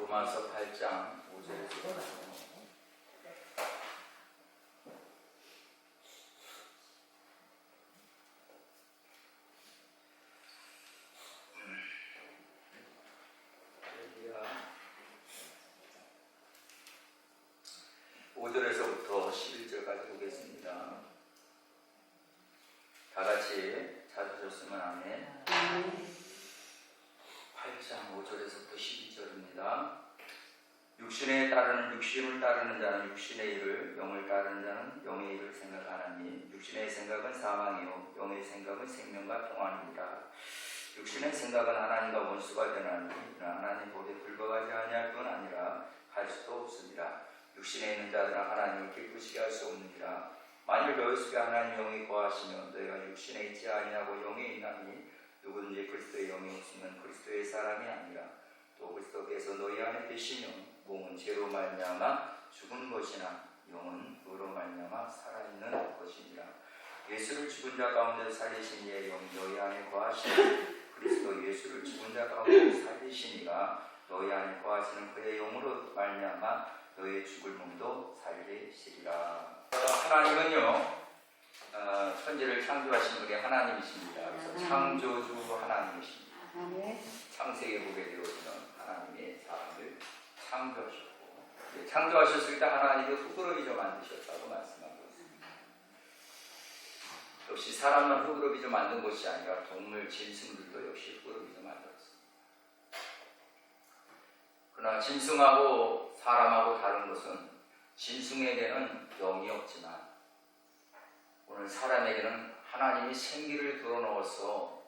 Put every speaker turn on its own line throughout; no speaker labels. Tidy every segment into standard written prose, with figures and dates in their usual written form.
로마서 8장 5절에서 부터 11절까지 보겠습니다. 다 같이 찾으셨으면 아멘. 8장 5절에서부터 12절입니다. 육신을 따르는 자는 육신의 일을, 영을 따르는 자는 영의 일을 생각하나니 육신의 생각은 사망이요 영의 생각은 생명과 평안입니다. 육신의 생각은 하나님과 원수가 되나니 하나님 보게 불과하지 아니할 뿐 아니라 할 수도 없습니다. 육신에 있는 자들은 하나님을 기쁘시게 할 수 없느니라. 만일 너희 속에 하나님 영이 거하시면 너희가 육신에 있지 아니하고 영에 있나니 누구든지 그리스도의 영이 없으면 그리스도의 사람이 아니라 또 그리스도께서 너희 안에 계시면 몸은 죄로 말미암아 죽은 것이나 영은 의로 말미암아 살아있는 것이니라. 예수를 죽은 자 가운데 살리신 이의 영이 너희 안에 거하시니 그리스도 예수를 죽은 자 가운데 살리시니가 너희 안에 거하시는 그의 영으로 말미암아 너의 죽을 몸도 살리시리라. 하나님은요 천지를 창조하신 분이 하나님이십니다. 그래서 창조주 하나님이십니다. 창세기에 보게 되어지는 하나님의 사람을 창조하셨고 창조하셨을 때 하나님이 흙으로비져 만드셨다고 말씀하고 있습니다. 역시 사람만 흙으로비져 만든 것이 아니라 동물, 짐승들도 역시 흙으로비져 만들었습니다. 그러나 짐승하고 사람하고 다른 것은 짐승에게는 영이 없지만 오늘 사람에게는 하나님이 생기를 불어넣어서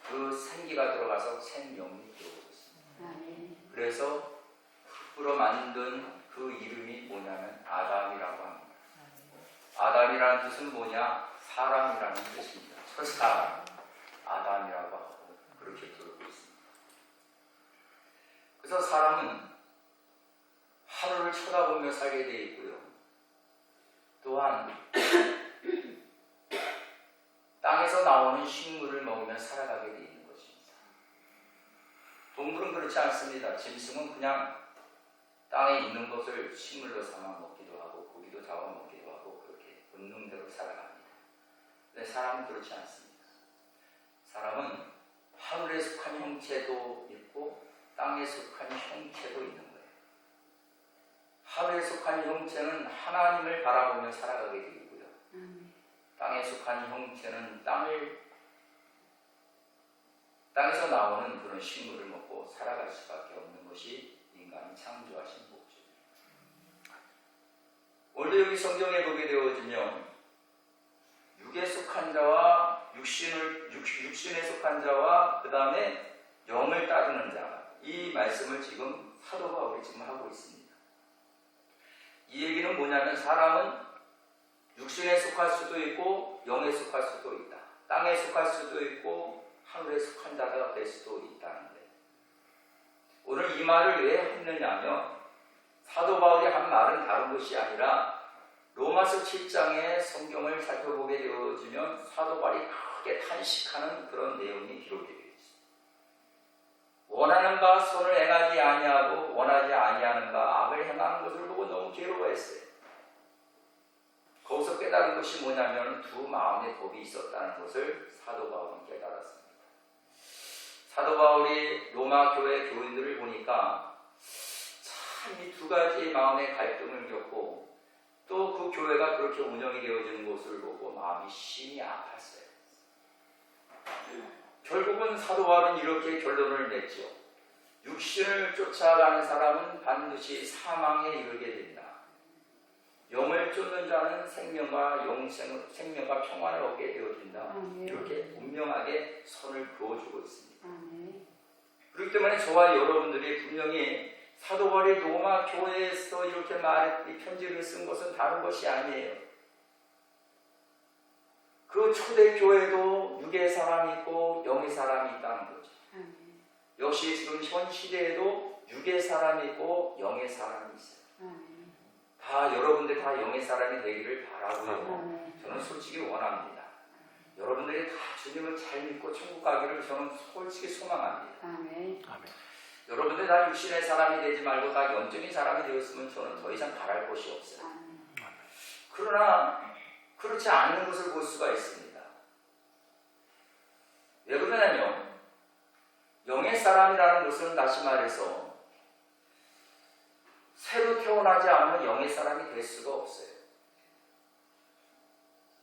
그 생기가 들어가서 생명이 되어졌습니다. 그래서 흙으로 만든 그 이름이 뭐냐면 아담이라고 합니다. 아담이라는 뜻은 뭐냐? 사람이라는 뜻입니다. 첫사람 아담이라고 하고 그렇게 부르고 있습니다. 그래서 사람은 하루를 쳐다보며 살게 되어 있고요. 또한 땅에서 나오는 식물을 먹으며 살아가게 되어 있는 것입니다. 동물은 그렇지 않습니다. 짐승은 그냥 땅에 있는 것을 식물로 삼아 먹기도 하고 고기도 잡아 먹기도 하고 그렇게 본능대로 살아갑니다. 근데 사람은 그렇지 않습니다. 사람은 하늘에 속한 형체도 있고 땅에 속한 형체도 있는 거예요. 하늘에 속한 형체는 하나님을 바라보며 살아가게 되고요. 땅에 속한 형체는 땅에서 나오는 그런 식물을 먹고 살아갈 수밖에 없는 것이 인간이 창조하신 목적입니다. 오늘 여기 성경에 보게 되어지면 육에 속한 자와 육신에 속한 자와 그 다음에 영을 따르는 자, 이 말씀을 지금 사도 바울이 지금 하고 있습니다. 이 얘기는 뭐냐면 사람은 육신에 속할 수도 있고 영에 속할 수도 있다. 땅에 속할 수도 있고 하늘에 속한 자가 될 수도 있다는데 오늘 이 말을 왜 했느냐면 사도 바울이 한 말은 다른 것이 아니라 로마서 7장의 성경을 살펴보게 되어지면 사도 바울이 크게 탄식하는 그런 내용이 기록되어 있습니다. 원하는 바 선을 행하지 아니하고 원하지 아니하는 바 악을 행하는 것을 보고 너무 괴로워했어요. 거기서 깨달은 것이 뭐냐면 두 마음의 법이 있었다는 것을 사도 바울은 깨달았습니다. 사도 바울이 로마 교회 교인들을 보니까 참 이 두 가지의 마음의 갈등을 겪고 또 그 교회가 그렇게 운영이 되어지는 것을 보고 마음이 심히 아팠어요. 결국은 사도 바울은 이렇게 결론을 냈죠. 육신을 쫓아가는 사람은 반드시 사망에 이르게 된다. 영을 쫓는 자는 생명과 평안을 얻게 되어진다. 이렇게 분명하게 선을 그어주고 있습니다. 그렇기 때문에 저와 여러분들이 분명히 사도 바울이 로마 교회에서 이렇게 이 편지를 쓴 것은 다른 것이 아니에요. 그 초대 교회도 육의 사람이 있고 영의 사람이 있다는 거죠. 역시 지금 현 시대에도 육의 사람이 있고 영의 사람이 있어요. 다 여러분들 다 영의 사람이 되기를 바라고요. 저는 솔직히 원합니다. 여러분들이 다 주님을 잘 믿고 천국 가기를 저는 솔직히 소망합니다. 여러분들 다 육신의 사람이 되지 말고 다 영적인 사람이 되었으면 저는 더 이상 바랄 것이 없어요. 그러나 그렇지 않는 것을 볼 수가 있습니다. 왜 그러냐면 영의 사람이라는 것은 다시 말해서 새로 태어나지 않으면 영의 사람이 될 수가 없어요.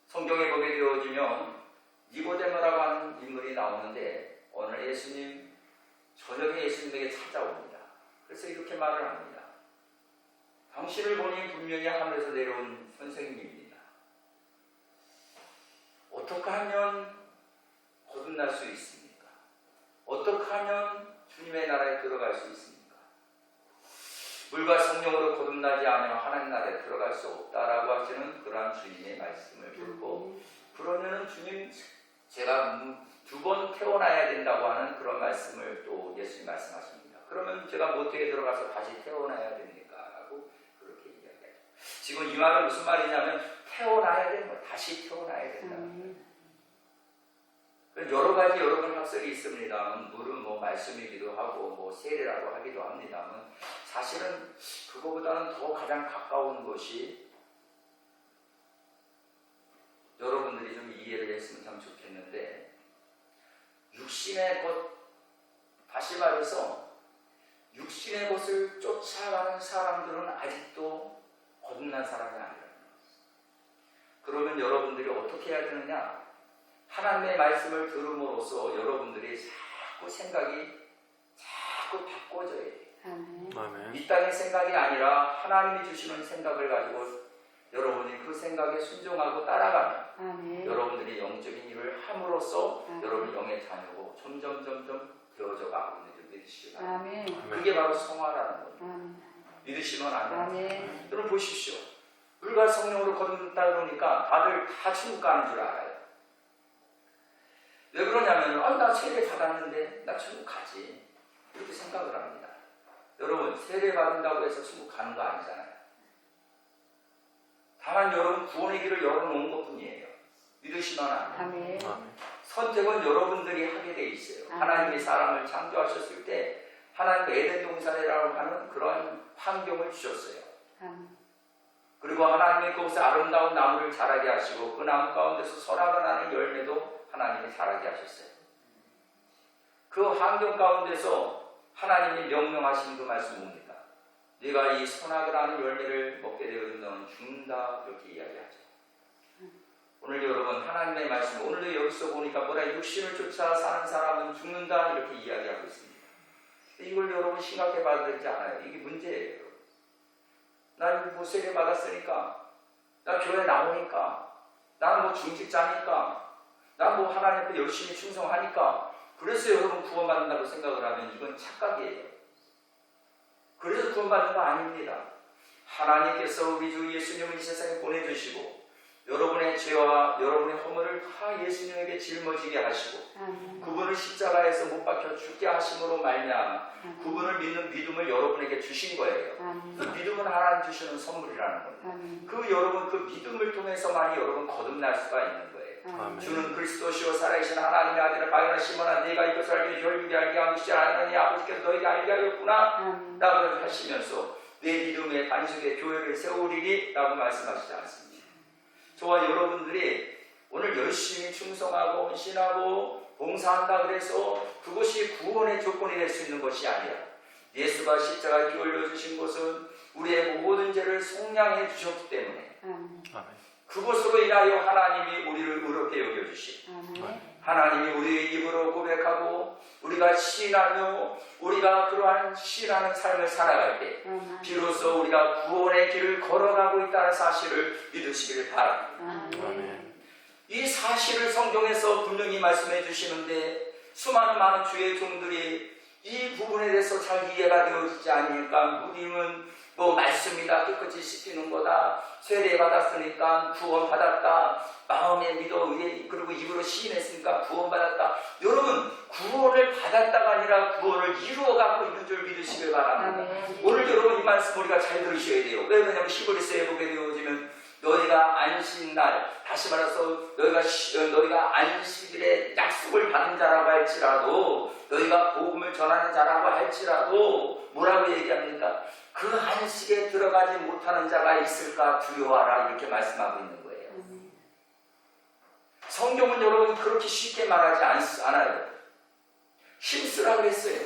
성경에 보게 되어지면 니고데모라고 하는 인물이 나오는데 오늘 예수님 저녁에 예수님에게 찾아옵니다. 그래서 이렇게 말을 합니다. 당신을 보니 분명히 하늘에서 내려온 선생님입니다. 어떻게 하면 거듭날 수 있습니까? 어떻게 하면 주님의 나라에 들어갈 수 있습니까? 물과 성령으로 거듭나지 않으면 하나님 나라에 들어갈 수 없다라고 하시는 그러한 주님의 말씀을 듣고 그러면은 주님 제가 2번 태어나야 된다고 하는 그런 말씀을 또 예수님 말씀하십니다. 그러면 제가 못되게 들어가서 다시 태어나야 됩니까? 라고 그렇게 이야기해요. 지금 이 말은 무슨 말이냐면 태어나야 되는 거, 다시 태어나야 된다. 여러 가지 여러분 학설이 있습니다만 물은 뭐 말씀이기도 하고 뭐 세례라고 하기도 합니다만 사실은 그거보다는 더 가장 가까운 것이 여러분들이 좀 이해를 했으면 참 좋겠는데 육신의 것, 다시 말해서 육신의 것을 쫓아가는 사람들은 아직도 거듭난 사람이 아니라는 거예요. 그러면 여러분들이 어떻게 해야 되느냐? 하나님의 말씀을 들음으로써 여러분들이 자꾸 생각이 자꾸 바꿔져야 돼요. 아멘. 이 땅의 생각이 아니라 하나님이 주시는 생각을 가지고 여러분이 그 생각에 순종하고 따라가면 아멘. 여러분들이 영적인 일을 함으로써 아멘. 여러분 영의 자녀고 점점 되어져 가고 있는 줄 믿으시기 바랍니다. 그게 바로 성화라는 겁니다. 믿으시면 아멘. 여러분 보십시오. 물과 성령으로 거듭났다 그러니까 다들 다 천국 가는 줄 알아요. 왜 그러냐면 나 세례 받았는데 나 천국 가지 이렇게 생각을 합니다. 여러분 세례 받는다고 해서 천국 가는 거 아니잖아요. 다만 여러분 구원의 길을 열어놓은 것뿐이에요. 믿으시면 아멘. 선택은 여러분들이 하게 돼 있어요. 하나님이 사람을 창조하셨을 때 하나님 에덴 동산이라고 하는 그런 환경을 주셨어요. 그리고 하나님이 거기서 아름다운 나무를 자라게 하시고 그 나무 가운데서 선악을 하는 열매도 하나님이 자라게 하셨어요. 그 환경 가운데서 하나님이 명령하신 그 말씀 뭡니까? 네가 이 선악을 하는 열매를 먹게 되면 너는 죽는다 이렇게 이야기하죠. 오늘 여러분 하나님의 말씀 오늘도 여기서 보니까 뭐라 육신을 쫓아 사는 사람은 죽는다 이렇게 이야기하고 있습니다. 이걸 여러분 심각해 봐야 되지 않아요. 이게 문제예요. 난 뭐 세례 받았으니까 나 교회 나오니까 나는 뭐 중직자니까 난 뭐 하나님 앞에 열심히 충성하니까 그래서 여러분 구원받는다고 생각을 하면 이건 착각이에요. 그래서 구원받는 거 아닙니다. 하나님께서 우리 주 예수님을 이 세상에 보내주시고 여러분의 죄와 여러분의 허물을 다 예수님에게 짊어지게 하시고 그분을 십자가에서 못 박혀 죽게 하심으로 말미암아 그분을 믿는 믿음을 여러분에게 주신 거예요. 그 믿음은 하나님 주시는 선물이라는 겁니다. 그 여러분 그 믿음을 통해서만이 여러분 거듭날 수가 있는 거예요. 주는 그리스도시요 살아계신 하나님의 아들을 발견하시거나 내가 이것을 알게 혈육이 알게 하는 것이 아니니 아버지께서 너에게 알게 하였구나 라고 하시면서 내 믿음의 반석의 교회를 세우리니 라고 말씀하시지 않습니다. 저와 여러분들이 오늘 열심히 충성하고 헌신하고 봉사한다 그래서 그것이 구원의 조건이 될 수 있는 것이 아니라 예수가 십자가에 피 흘려주신 것은 우리의 모든 죄를 속량해 주셨기 때문에 그것으로 인하여 하나님이 우리를 의롭게 여겨주시고 하나님이 우리의 입으로 고백하고 우리가 시인하며 우리가 그러한 시인하는 삶을 살아갈 때 비로소 우리가 구원의 길을 걸어가고 있다는 사실을 믿으시길 바랍니다. 이 사실을 성경에서 분명히 말씀해 주시는데 수많은 많은 주의 종들이 이 부분에 대해서 잘 이해가 되어지지 않으니까 우리는 뭐 말씀이다 깨끗이 씻기는 거다 세례 받았으니까 구원 받았다 마음에 믿어 그리고 입으로 시인했으니까 구원 받았다. 여러분 구원을 받았다가 아니라 구원을 이루어 가고 있는 줄 믿으시길 바랍니다. 오늘 여러분 이 말씀 우리가 잘 들으셔야 돼요. 왜 그러냐면 히브리서에 보게 되어지면 너희가 너희가 안식날, 다시 말해서 너희가 안식일에 약속을 받은 자라고 할지라도, 너희가 복음을 전하는 자라고 할지라도 뭐라고 얘기합니까? 그 안식에 들어가지 못하는 자가 있을까 두려워하라, 이렇게 말씀하고 있는 거예요. 성경은 여러분 그렇게 쉽게 말하지 않아요. 힘쓰라 그랬어요.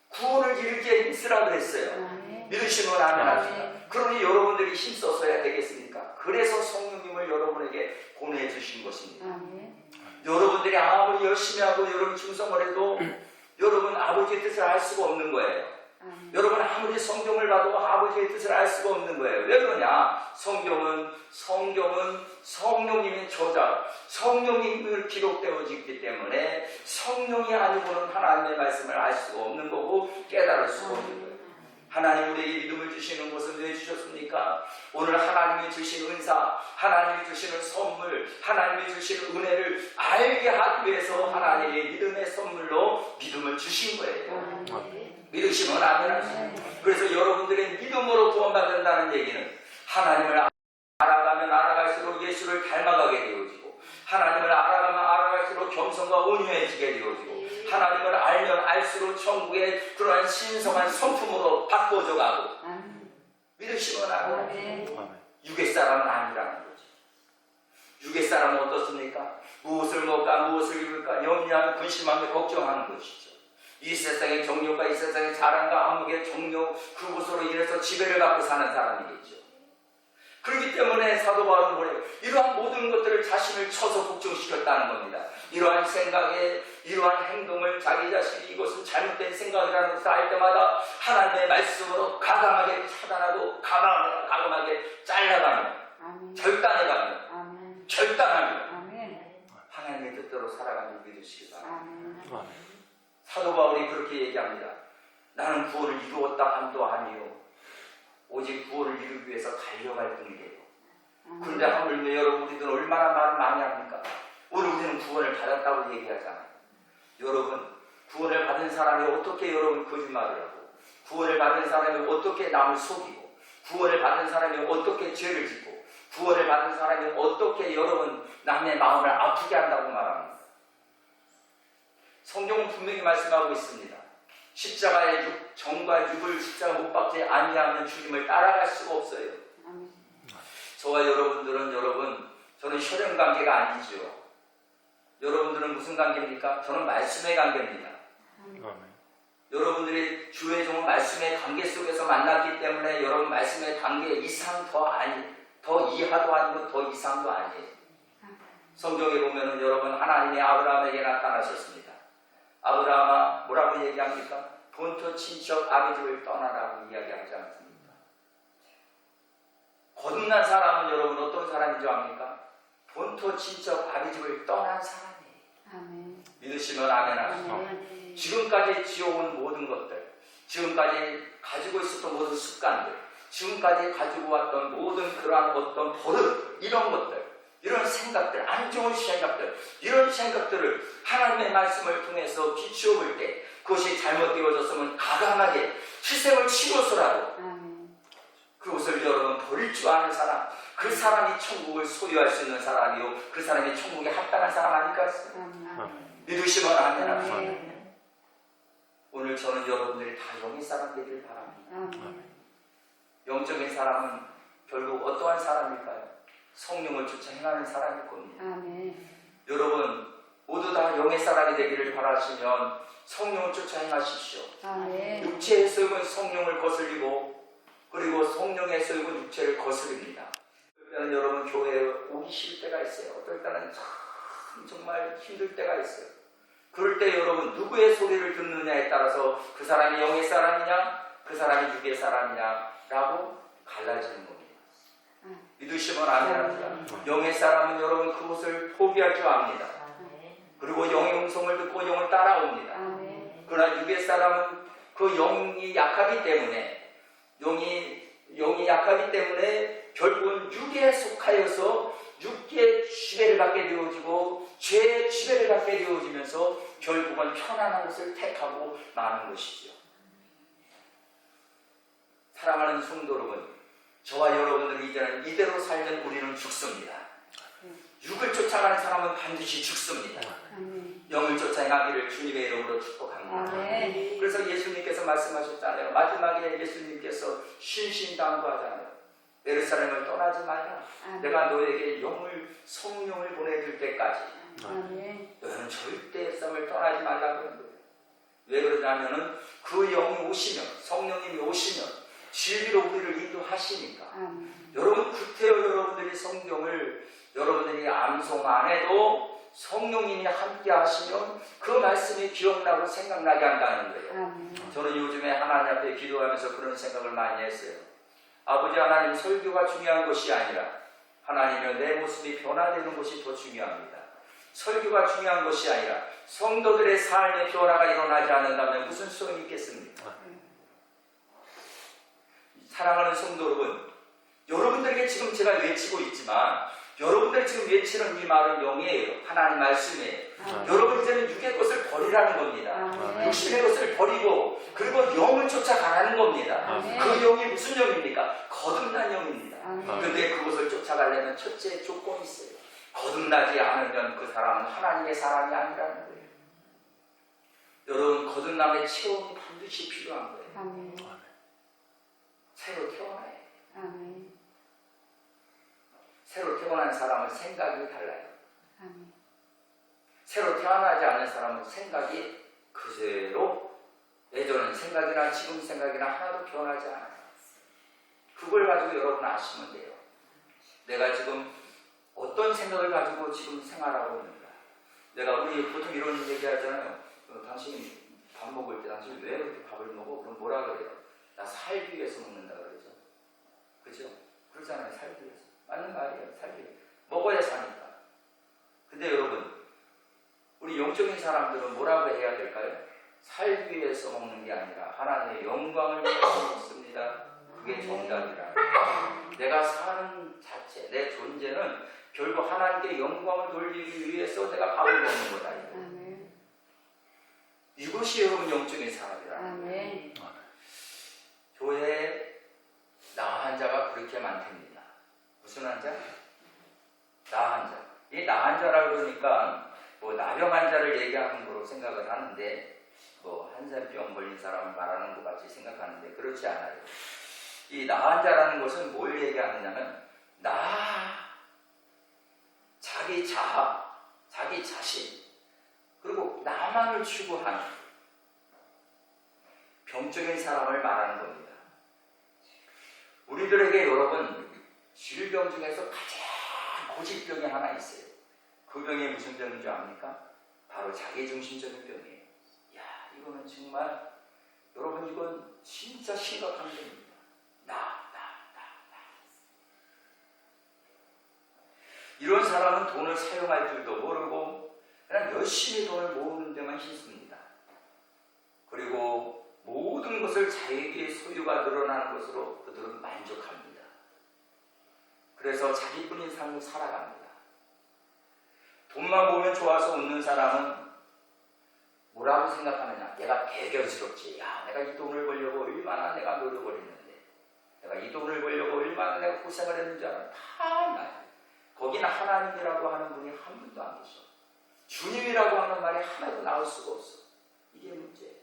구원을 이루기에 힘쓰라 그랬어요. 믿으시면 아멘 합시다. 그러니 여러분들이 힘써서야 되겠습니까? 그래서 성령님을 여러분에게 보내주신 것입니다. 여러분들이 아무리 열심히 하고 여러분 충성을 해도 여러분 아버지의 뜻을 알 수가 없는 거예요. 여러분 아무리 성경을 봐도 아버지의 뜻을 알 수가 없는 거예요. 왜 그러냐? 성경은 성령님의 저작, 성령님을 기록되어 있기 때문에 성령이 아니고는 하나님의 말씀을 알 수가 없는 거고 깨달을 수가 없는 거예요. 하나님 우리에게 믿음을 주시는 것은 왜 주셨습니까? 오늘 하나님이 주신 은사, 하나님이 주시는 선물, 하나님이 주시는 은혜를 알게 하기 위해서 하나님의 믿음의 선물로 믿음을 주신 거예요. 믿으시면 아멘 하시죠. 그래서 여러분들의 믿음으로 구원받는다는 얘기는 하나님을 알아가면 알아갈수록 예수를 닮아가게 되어지고, 하나님을 알아가면 알아갈수록 겸손과 온유해지게 되어지고, 하나님을 알면 알수록 천국의 그러한 신성한 성품으로 바꿔져 가고, 믿으시면 아멘. 육의 사람은 아니라는 거죠. 육의 사람은 어떻습니까? 무엇을 먹을까, 무엇을 입을까 염려하며 근심하며 걱정하는 것이죠. 이 세상의 정욕과 이 세상의 자랑과 암흑의 정욕, 그것으로 인해서 지배를 받고 사는 사람이겠죠. 그렇기 때문에 사도 바울은 뭐래요? 이러한 모든 것들을 자신을 쳐서 복종시켰다는 겁니다. 이러한 생각에, 이러한 행동을 자기 자신이 이것은 잘못된 생각이라는 것을 알 때마다 하나님의 말씀으로 가감하게 차단하고 가감하게 잘라가며 절단해가며 절단하며 하나님의 뜻대로 살아가는 믿으시기 바랍니다. 사도 바울이 그렇게 얘기합니다. 나는 구원을 이루었다 함도 아니요 오직 구원을 이루기 위해서 달려갈 뿐이래요. 그런데 하물며 여러분 우리들은 얼마나 말을 많이 합니까? 오늘 우리는 구원을 받았다고 얘기하잖아요. 여러분 구원을 받은 사람이 어떻게 여러분 거짓말을 하고, 구원을 받은 사람이 어떻게 남을 속이고, 구원을 받은 사람이 어떻게 죄를 짓고, 구원을 받은 사람이 어떻게 여러분 남의 마음을 아프게 한다고 말합니다. 성경은 분명히 말씀하고 있습니다. 십자가의 정과 육을 십자가 못 박지 아니하면 주님을 따라갈 수가 없어요. 저와 여러분들은 저는 혈연 관계가 아니죠. 여러분들은 무슨 관계입니까? 저는 말씀의 관계입니다. 여러분들이 주의 종은 말씀의 관계 속에서 만났기 때문에 여러분 말씀의 관계 이상 더 이하도 아니고 더 이상도 아니에요. 성경에 보면은 여러분 하나님이 아브라함에게 나타나셨습니다. 아브라함아 뭐라고 얘기합니까? 본토 친척 아비집을 떠나라고 이야기하지 않습니까? 거듭난 사람은 여러분 어떤 사람인 줄 압니까? 본토 친척 아비집을 떠난 사람이에요. 믿으시면 아멘 하시죠. 지금까지 지어온 모든 것들, 지금까지 가지고 있었던 모든 습관들, 지금까지 가지고 왔던 모든 그러한 어떤 버릇, 이런 것들, 이런 생각들, 안 좋은 생각들, 이런 생각들을 하나님의 말씀을 통해서 비추어 볼 때 그것이 잘못되어졌으면 가감하게 희생을 치고서라도 그것을 여러분 버릴 줄 아는 사람, 그 사람이 천국을 소유할 수 있는 사람이요 그 사람이 천국에 합당한 사람 아닐까? 믿으시면 아멘 합시다. 오늘 저는 여러분들이 다 영의 사람 되기를 바랍니다. 영적인 사람은 결국 어떠한 사람일까요? 성령을 쫓아 행하는 사람일 겁니다. 여러분 모두 다 영의 사람이 되기를 바라시면 성령을 쫓아 행하십시오. 육체의 소욕은 성령을 거슬리고 그리고 성령의 소욕은 육체를 거스릅니다. 어떨 때는 여러분 교회에 오기 싫을 때가 있어요. 어떨 때는 정말 힘들 때가 있어요. 그럴 때 여러분 누구의 소리를 듣느냐에 따라서 그 사람이 영의 사람이냐 그 사람이 육의 사람이냐라고 갈라지는 겁니다. 믿으시면 아멘합니다. 영의 사람은 여러분 그것을 포기할 줄 압니다. 그리고 영의 음성을 듣고 영을 따라옵니다. 그러나 육의 사람은 그 영이 약하기 때문에 영이 약하기 때문에 결국은 육에 속하여서 육의 지배를 받게 되어지고 죄의 지배를 받게 되어지면서 결국은 편안한 것을 택하고 마는 것이죠. 사랑하는 성도 여러분, 저와 여러분들이 이제는 이대로 살면 우리는 죽습니다. 육을 쫓아가는 사람은 반드시 죽습니다. 영을 쫓아가기를 주님의 이름으로 축복합니다. 그래서 예수님께서 말씀하셨잖아요. 마지막에 예수님께서 신신당부하잖아요. 예루살렘을 떠나지 말라. 내가 너에게 성령을 보내줄 때까지 너는 절대 예루살렘을 떠나지 말라고 하는 거예요. 왜 그러냐면은 그 영이 오시면, 성령님이 오시면 진리로 우리를 인도하시니까. 여러분, 구태여 여러분들이 성경을 여러분들이 암송 안 해도 성령님이 함께 하시면 그 말씀이 기억나고 생각나게 한다는 거예요. 저는 요즘에 하나님 앞에 기도하면서 그런 생각을 많이 했어요. 아버지 하나님, 설교가 중요한 것이 아니라 하나님의 내 모습이 변화되는 것이 더 중요합니다. 설교가 중요한 것이 아니라 성도들의 삶의 변화가 일어나지 않는다면 무슨 소용이 있겠습니까? 사랑하는 성도 여러분, 여러분들에게 지금 제가 외치고 있지만 여러분들이 지금 외치는 이 말은 영이에요. 하나님 말씀이에요. 여러분 이제는 육의 것을 버리라는 겁니다. 육신의 것을 버리고 그리고 영을 쫓아가라는 겁니다. 그 영이 무슨 영입니까? 거듭난 영입니다. 그런데 그것을 쫓아가려면 첫째 조건이 있어요. 거듭나지 않으면 그 사람은 하나님의 사람이 아니라는 거예요. 여러분, 거듭남의 체험이 반드시 필요한 거예요. 새로 태어나야 해요. 새로 태어난 사람은 생각이 달라요. 새로 태어나지 않는 사람은 생각이 그대로 예전 생각이나 지금 생각이나 하나도 변하지 않아요. 그걸 가지고 여러분 아시면 돼요. 내가 지금 어떤 생각을 가지고 지금 생활하고 있는가. 내가 우리 보통 이런 얘기 하잖아요. 당신이 밥 먹을 때 당신이 왜 그렇게 밥을 먹어? 그럼 뭐라 그래요? 나 살기 위해서 먹는다 그러죠. 그죠? 그러잖아요. 살기 위해서. 맞는 말이에요. 살기 위해서. 먹어야 사니까. 근데 여러분, 우리 영적인 사람들은 뭐라고 해야 될까요? 살기 위해서 먹는 게 아니라 하나님의 영광을 위해서 먹습니다. 그게 정답이라. 내가 사는 자체, 내 존재는 결국 하나님께 영광을 돌리기 위해서 내가 밥을 먹는 거다. 이것이 여러분 영적인 사람이라. 교회에 나 환자가 그렇게 많답니다. 무슨 환자? 나 환자. 이 나 환자라 그러니까 뭐 나병 환자를 얘기하는 거로 생각을 하는데 뭐 한센병 걸린 사람을 말하는 것 같이 생각하는데 그렇지 않아요. 이 나 환자라는 것은 뭘 얘기하느냐면 자기 자아, 자기 자신, 그리고 나만을 추구하는 병적인 사람을 말하는 겁니다. 우리들에게 여러분 질병 중에서 가장 고질병이 하나 있어요. 그 병이 무슨 병인 줄 압니까? 바로 자기중심적인 병이에요. 야, 이거는 정말 여러분 이건 진짜 심각한 병입니다. 나. 이런 사람은 돈을 사용할 줄도 모르고 그냥 열심히 돈을 모으는 데만 힘씁니다. 그리고 모든 것을 자기의 소유가 늘어나는 것으로 그들은 만족합니다. 그래서 자기뿐인 삶을 살아갑니다. 돈만 보면 좋아서 웃는 사람은 뭐라고 생각하느냐? 내가 대견스럽지. 야, 내가 이 돈을 벌려고 얼마나 내가 노력을 했는데, 내가 이 돈을 벌려고 얼마나 내가 고생을 했는지 알아. 다 나요. 거기는 하나님이라고 하는 분이 한 분도 안 계셔. 주님이라고 하는 말이 하나도 나올 수가 없어. 이게 문제예요.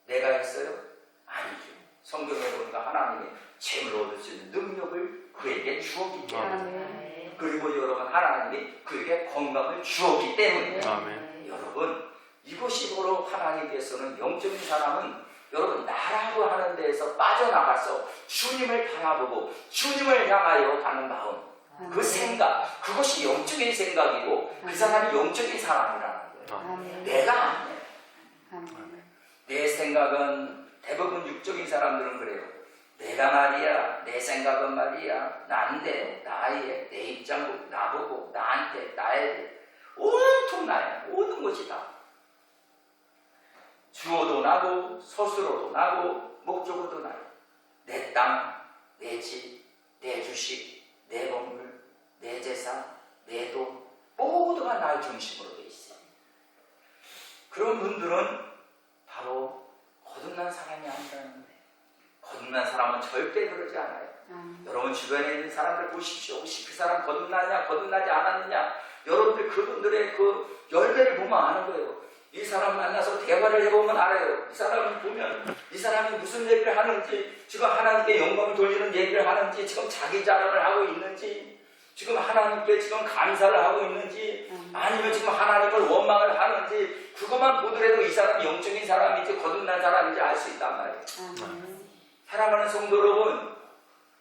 내가 했어요? 아니죠. 성경에 보니까 하나님이 재물 얻을 수 있는 능력을 그에게 주었기 때문에. 그리고 여러분, 하나님이 그에게 건강을 주었기 때문에. 여러분, 이것이 바로 하나님께서는 영적인 사람은 여러분 나라고 하는 데에서 빠져나가서 주님을 바라보고 주님을 향하여 가는 마음, 그 생각, 그것이 영적인 생각이고 그 사람이 영적인 사람이라는 거예요. 내가 아니에요. 내 생각은 대부분 육적인 사람들은 그래요. 내가 말이야, 내 생각은 말이야, 난데, 나의, 내 입장, 나보고, 나한테, 나에게, 온통 나야. 모든 것이 다. 주어도 나고, 서술어도 나고, 목적어도 나요. 내 땅, 내 집, 내 주식, 내 건물, 내 재산, 내 돈, 모두가 나의 중심으로 되어 있어요. 그런 분들은 바로 거듭난 사람이 아니라는 거예요. 거듭난 사람은 절대 그러지 않아요. 여러분 주변에 있는 사람들 보십시오. 혹시 그 사람 거듭났냐 거듭나지 않았느냐, 여러분들 그분들의 그 열매를 보면 아는 거예요. 이 사람 만나서 대화를 해보면 알아요. 이 사람을 보면 이 사람이 무슨 얘기를 하는지, 지금 하나님께 영광을 돌리는 얘기를 하는지, 지금 자기 자랑을 하고 있는지, 지금 하나님께 지금 감사를 하고 있는지, 아니면 지금 하나님을 원망을 하는지, 그것만 보더라도 이 사람이 영적인 사람인지 거듭난 사람인지 알 수 있단 말이에요. 사랑하는 성도 여러분,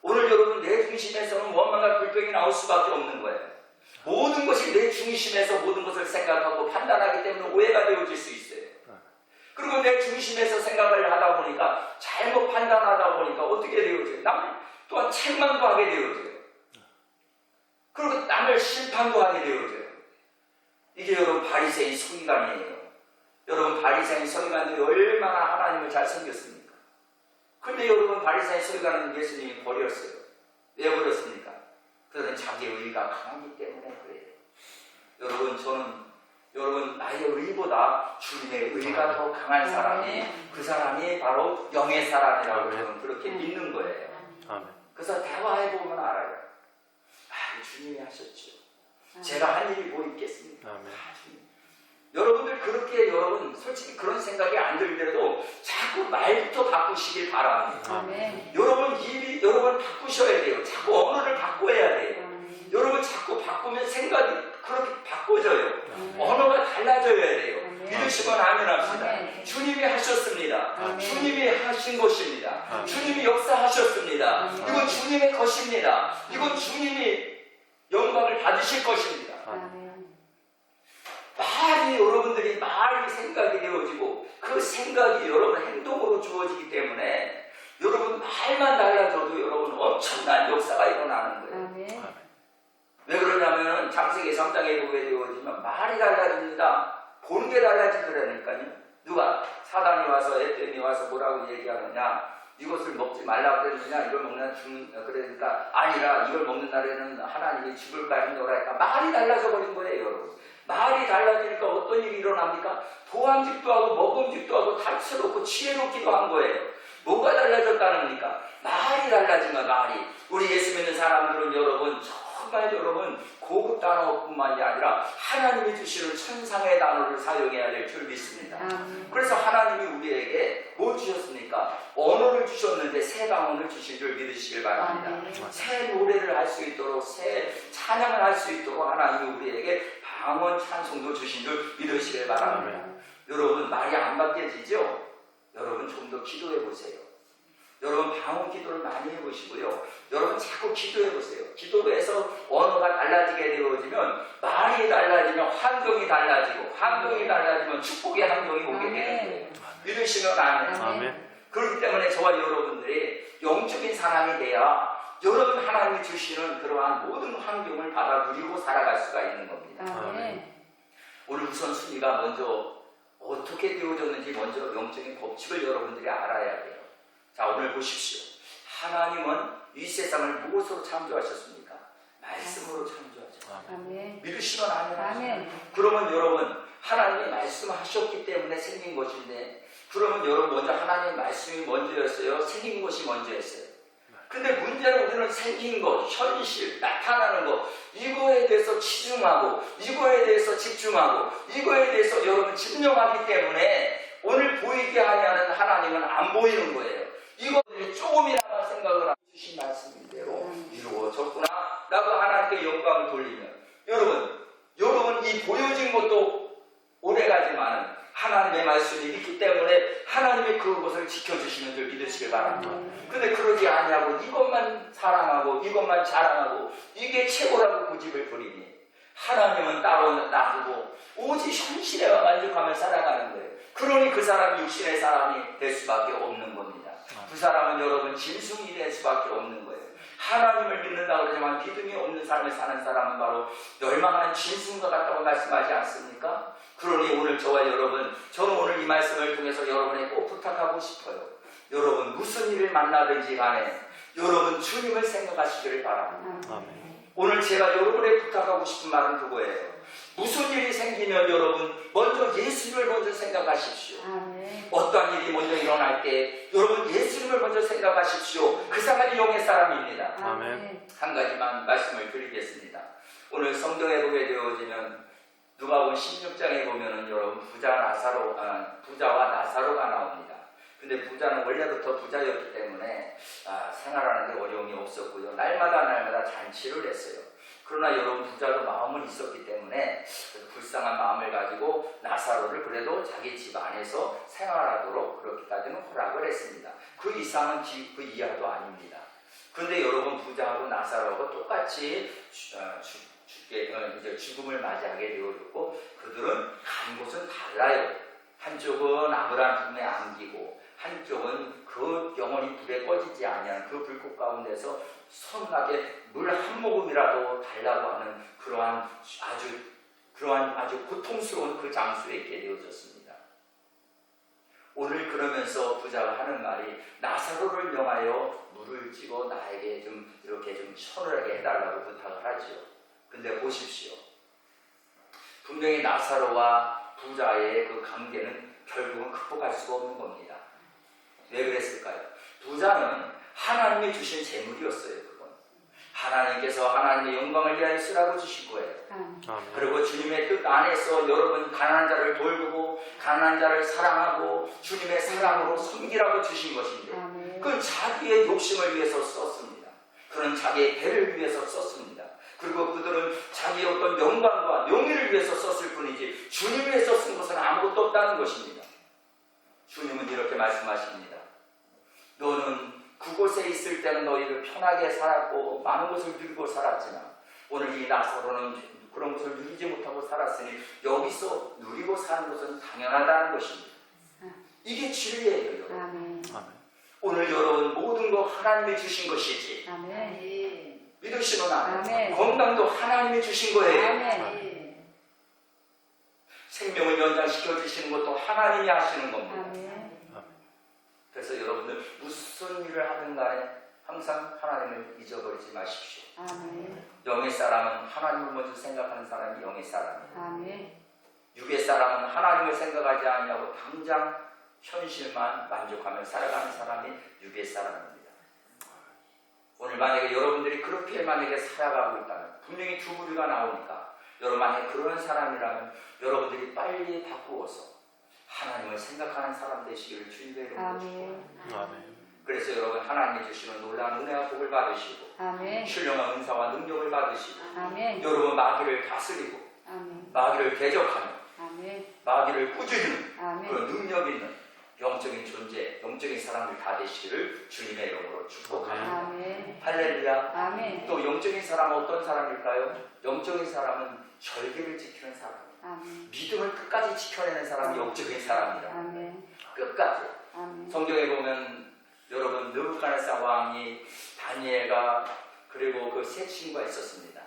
오늘 여러분 내 중심에서는 원망과 불평이 나올 수밖에 없는 거예요. 모든 것이 내 중심에서 모든 것을 생각하고 판단하기 때문에 오해가 되어질 수 있어요. 그리고 내 중심에서 생각을 하다 보니까, 잘못 판단하다 보니까 어떻게 되어져요? 남을 또한 책망도 하게 되어져요. 그리고 남을 심판도 하게 되어져요. 이게 여러분 바리새인 서기관이에요. 여러분 바리새인 서기관들이 얼마나 하나님을 잘 섬겼습니까? 근데 여러분 바리새인 서기관은 예수님이 버렸어요. 왜 버렸습니까? 그들은 자기 의가 강하기 때문에 그래요. 여러분 여러분 나의 의보다 주님의 의가 더 강한 사람이, 그 사람이 바로 영의 사람이라고 저는 그렇게 믿는 거예요. 그래서 대화해보면 알아요. 주님이 하셨죠. 제가 한 일이 뭐 있겠습니까? 여러분들 그렇게, 여러분 솔직히 그런 생각이 안 들더라도 자꾸 말부터 바꾸시길 바랍니다. 여러분 입이, 여러분 바꾸셔야 돼요. 자꾸 언어를 바꿔야 돼요. 여러분 자꾸 바꾸면 생각이 그렇게 바꿔져요. 언어가 달라져야 돼요. 믿으시면 아멘 합시다. 주님이 하셨습니다. 주님이 하신 것입니다. 주님이 역사하셨습니다. 이건 주님의 것입니다. 이건 주님이 영광을 받으실 것입니다. 말이, 여러분들이 말이 생각이 되어지고 그 생각이 여러분 행동으로 주어지기 때문에 여러분 말만 달라져도 여러분 엄청난 역사가 일어나는 거예요. 왜 그러냐면 창세기 3장에 보게 되어지면 말이 달라집니다. 보는 게 달라지더라니까요. 누가? 사단이 와서, 에덴이 와서 뭐라고 얘기하느냐, 이것을 먹지 말라고 그랬느냐, 이걸 먹는 그러니까 아니라 이걸 먹는 날에는 하나님이 죽을까 했노라니까 말이 달라져 버린 거예요. 여러분 말이 달라지니까 어떤 일이 일어납니까? 도함직도 하고 먹음직도 하고 다채롭고 지혜롭기도 한 거예요. 뭐가 달라졌다는 겁니까? 말이 달라지면 말이. 우리 예수 믿는 사람들은 여러분 정말 여러분 고급 단어뿐만이 아니라 하나님이 주시는 천상의 단어를 사용해야 될 줄 믿습니다. 그래서 하나님이 우리에게 뭐 주셨습니까? 언어를 주셨는데 새 방언을 주신 줄 믿으시길 바랍니다. 새 노래를 할 수 있도록, 새 찬양을 할 수 있도록 하나님이 우리에게 방언 찬송도 주신 줄 믿으시길 바랍니다. 여러분 말이 안 바뀌어지죠? 여러분 좀 더 기도해 보세요. 여러분 방언 기도를 많이 해보시고요. 여러분 자꾸 기도해 보세요. 기도에서 언어가 달라지게 되어지면, 말이 달라지면 환경이 달라지고, 환경이 달라지면 축복의 환경이 오게 되는 거예요. 믿으시면 아멘. 그렇기 때문에 저와 여러분들이 영적인 사람이 돼야 여러분 하나님이 주시는 그러한 모든 환경을 받아 누리고 살아갈 수가 있는 겁니다. 오늘 우선 순위가 먼저 어떻게 되어졌는지 먼저 영적인 법칙을 여러분들이 알아야 돼요. 자, 오늘 보십시오. 하나님은 이 세상을 무엇으로 창조하셨습니까? 말씀으로 창조하셨습니다. 믿으시면 아멘. 그러면 여러분 하나님이 말씀하셨기 때문에 생긴 것인데, 그러면 여러분 먼저 하나님의 말씀이 먼저였어요? 생긴 것이 먼저였어요? 근데 문제는 우리는 생긴 것, 현실, 나타나는 것, 이거에 대해서 치중하고, 이거에 대해서 집중하고, 이거에 대해서 여러분 집념하기 때문에 오늘 보이게 하냐는 하나님은 안 보이는 거예요. 이것들이 조금이나마 생각을 하고 주신 말씀인대로 이루어졌구나 라고 하나님께 영광을 돌리면, 여러분 이 보여진 것도 오래가지만 하나님의 말씀이 있기 때문에 하나님이 그것을 지켜주시는 줄 믿으시길 바랍니다. 근데 그러지 아니하고 이것만 사랑하고 이것만 자랑하고 이게 최고라고 고집을 부리니 하나님은 따로 놔두고 오직 현실에 만족하며 살아가는 거예요. 그러니 그 사람이 육신의 사람이 될 수밖에 없는 겁니다. 그 사람은 여러분 짐승이 될 수밖에 없는 거예요. 하나님을 믿는다고 그러지만 믿음이 없는 삶을 사는 사람은 바로 멸망하는 짐승과 같다고 말씀하지 않습니까? 그러니 오늘 저와 여러분, 저는 오늘 이 말씀을 통해서 여러분에게 꼭 부탁하고 싶어요. 여러분 무슨 일을 만나든지 간에 여러분 주님을 생각하시기를 바랍니다. 오늘 제가 여러분에 부탁하고 싶은 말은 그거예요. 무슨 일이 생기면 여러분 먼저 예수님을 먼저 생각하십시오.
아멘.
어떠한 일이 먼저 일어날 때 여러분 예수님을 먼저 생각하십시오. 그 사람이 영의 사람입니다.
아멘.
한 가지만 말씀을 드리겠습니다. 오늘 성경에 보게 되어지면 누가복음 16장에 보면은 여러분 부자와 나사로가 나옵니다. 근데 부자는 원래부터 부자였기 때문에 생활하는데 어려움이 없었고요. 날마다 잔치를 했어요. 그러나 여러분 부자도 마음은 있었기 때문에 불쌍한 마음을 가지고 나사로를 그래도 자기 집 안에서 생활하도록 그렇게까지는 허락을 했습니다. 그 이상은 그 이하도 아닙니다. 그런데 여러분 부자하고 나사로하고 똑같이 이제 죽음을 맞이하게 되어졌고 그들은 간 곳은 달라요. 한쪽은 아브라함 품에 안기고 한쪽은 그 영원히 불에 꺼지지 아니하는 그 불꽃 가운데서 선하게 물 한 모금이라도 달라고 하는 그러한 아주 고통스러운 그 장소에 있게 되어졌습니다. 오늘 그러면서 부자가 하는 말이 나사로를 명하여 물을 찍어 나에게 좀 이렇게 좀 서늘하게 해달라고 부탁을 하지요. 근데 보십시오. 분명히 나사로와 부자의 그 관계는 결국은 극복할 수가 없는 겁니다. 왜 그랬을까요? 부자는 하나님이 주신 재물이었어요. 그건 하나님께서 하나님의 영광을 위하여 쓰라고 주신 거예요. 그리고 주님의 뜻 안에서 여러분 가난한 자를 돌보고 가난한 자를 사랑하고 주님의 사랑으로 섬기라고 주신 것인데 그건 자기의 욕심을 위해서 썼습니다. 그는 자기의 배를 위해서 썼습니다. 그리고 그들은 자기의 어떤 영광과 명예를 위해서 썼을 뿐이지 주님을 위해서 쓴 것은 아무것도 없다는 것입니다. 주님은 이렇게 말씀하십니다. 너는 그곳에 있을 때는 너희를 편하게 살았고 많은 것을 누리고 살았지만 오늘 이 나사로는 그런 것을 누리지 못하고 살았으니 여기서 누리고 사는 것은 당연하다는 것입니다. 이게 진리예요, 여러분.
아멘.
오늘 여러분 모든 거 하나님이 주신 것이지.
아멘.
믿으시는 아멘.
아멘.
건강도 하나님이 주신 거예요.
아멘.
생명을 연장시켜 주시는 것도 하나님이 하시는 겁니다.
아멘.
그래서 여러분들 무슨 일을 하든 간에 항상 하나님을 잊어버리지 마십시오.
아멘.
영의 사람은 하나님을 먼저 생각하는 사람이 영의 사람이에요.
아멘.
육의 사람은 하나님을 생각하지 않냐고 당장 현실만 만족하며 살아가는 사람이 육의 사람입니다. 오늘 만약에 여러분들이 그렇게 만약에 살아가고 있다면 분명히 두 부류가 나오니까 여러분 만약에 그런 사람이라면 여러분들이 빨리 바꾸어서 하나님을 생각하는 사람 되시기를 주님의 이름으로 축복합니다. 그래서 여러분 하나님이 주시는 놀라운 은혜와 복을 받으시고
아멘.
신령한 은사와 능력을 받으시고
아멘.
여러분 마귀를 다스리고
아멘.
마귀를 대적하는
아멘.
마귀를 꾸짖는
아멘.
그런 능력 있는 영적인 존재, 영적인 사람들 다 되시기를 주님의 이름으로 축복합니다.
아멘.
할렐루야.
아멘.
또 영적인 사람은 어떤 사람일까요? 영적인 사람은 절개를 지키는 사람,
아멘.
믿음을 끝까지 지켜내는 사람이 영적인 사람이다.
아멘.
끝까지.
아멘.
성경에 보면 여러분 느부갓네살 왕이 다니엘과 그리고 그 세 친구가 있었습니다.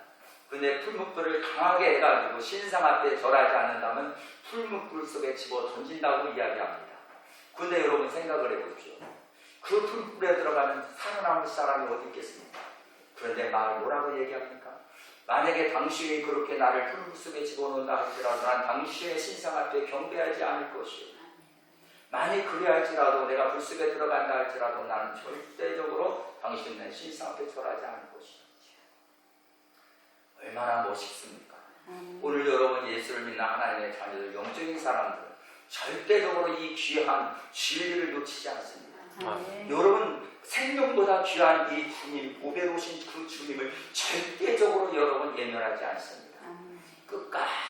근데 풀무불을 강하게 해가지고 신상 앞에 절하지 않는다면 풀무불 속에 집어 던진다고 이야기합니다. 근데 여러분 생각을 해보십시오. 그 풀무불에 들어가면 살아남을 사람이 어디 있겠습니까? 그런데 뭐라고 얘기합니까? 만약에 당신이 그렇게 나를 풀무불 속에 집어넣는다 할지라도 난 당신의 신상 앞에 경배하지 않을 것이요. 만약 그래 할지라도 내가 불 속에 들어간다 할지라도 나는 절대적으로 당신의 신상 앞에 절하지 않을 것이요. 얼마나 멋있습니까? 오늘 여러분 예수를 믿는 하나님의 자녀들, 영적인 사람들 절대적으로 이 귀한 진리를 놓치지 않습니다. 여러분 생명보다 귀한 이 주님, 보배로우신 그 주님을 절대적으로 여러분 예면하지 않습니다. 끝까지